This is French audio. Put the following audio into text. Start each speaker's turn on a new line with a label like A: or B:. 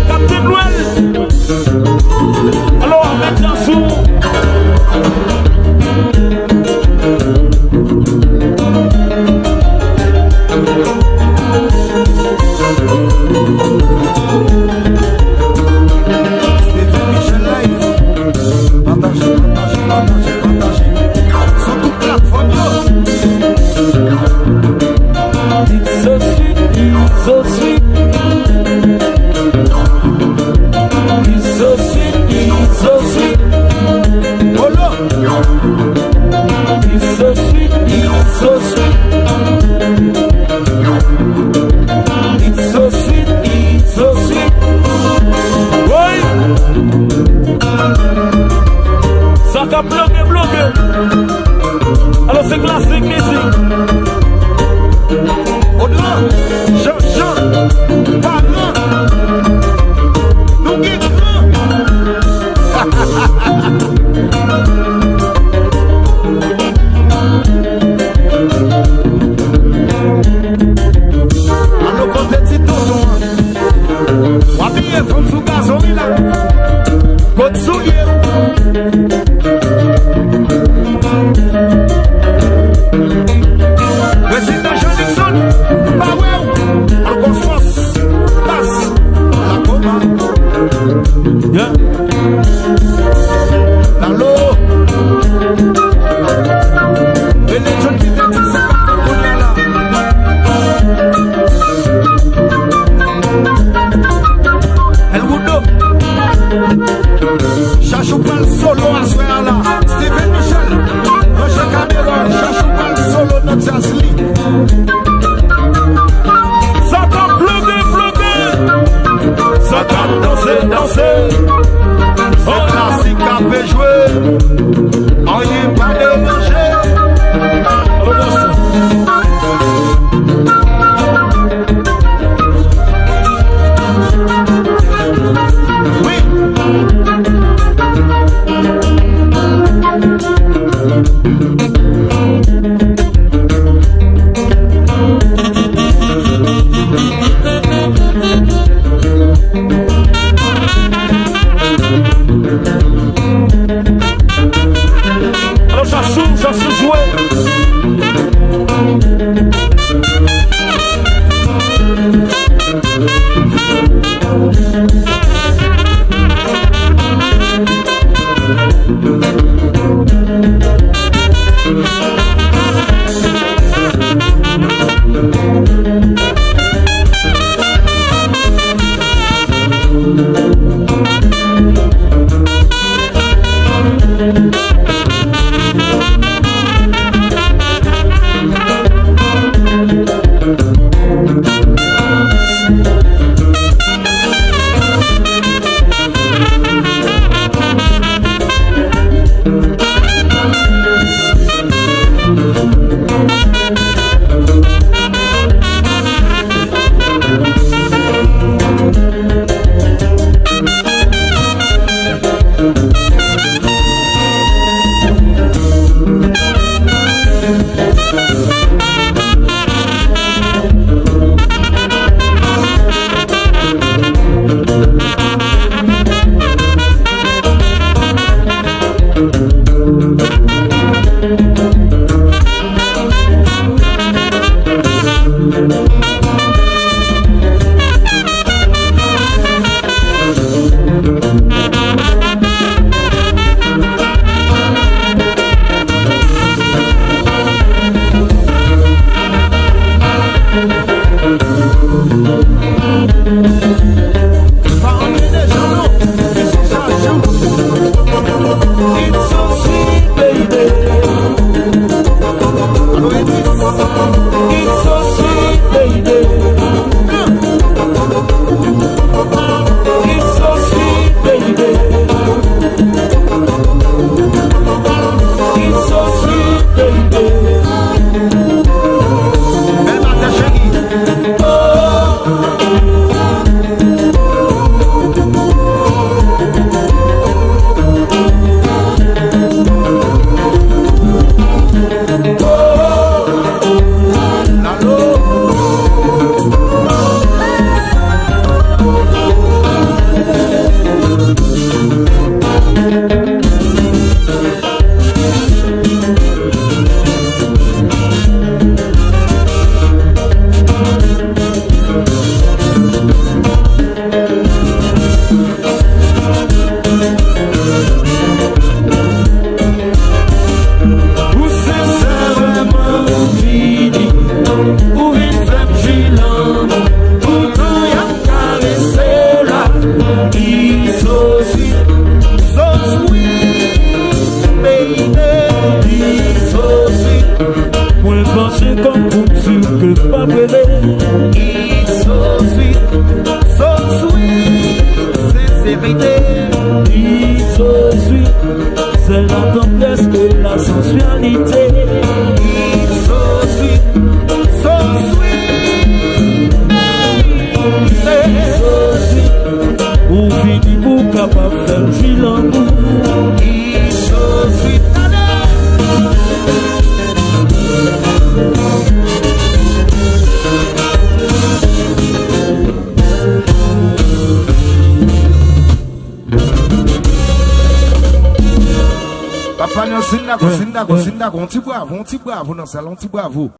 A: Captain Noël. Alors, maintenant, sous. Bloqué. Alors c'est classique musique. Au-delà, Jean, parlant, nous guidons. Alors quand tu dis tout, on va bien comme sous gazon là. Quand tu Président Jean Nixon, Power, en cosmos, passe, la coma. Yeah. Dans l'eau. Et les gens qui t'ont dit ça, on est là. El Mundo. Chachou pas le solo à ce là. Steven Michel, Roger Cameron, Chachou pas le solo dans Jazz League. Ça t'a bloqué. Ça t'a dansé. C'est classique à peut jouer. On n'y est pas de manger. Ça se jouait. côté. Ou fini pour capable faire jouer l'amour. Ils sont sweet. Papa, non, c'est là, on t'y bravo, dans le salon, on t'y bravo.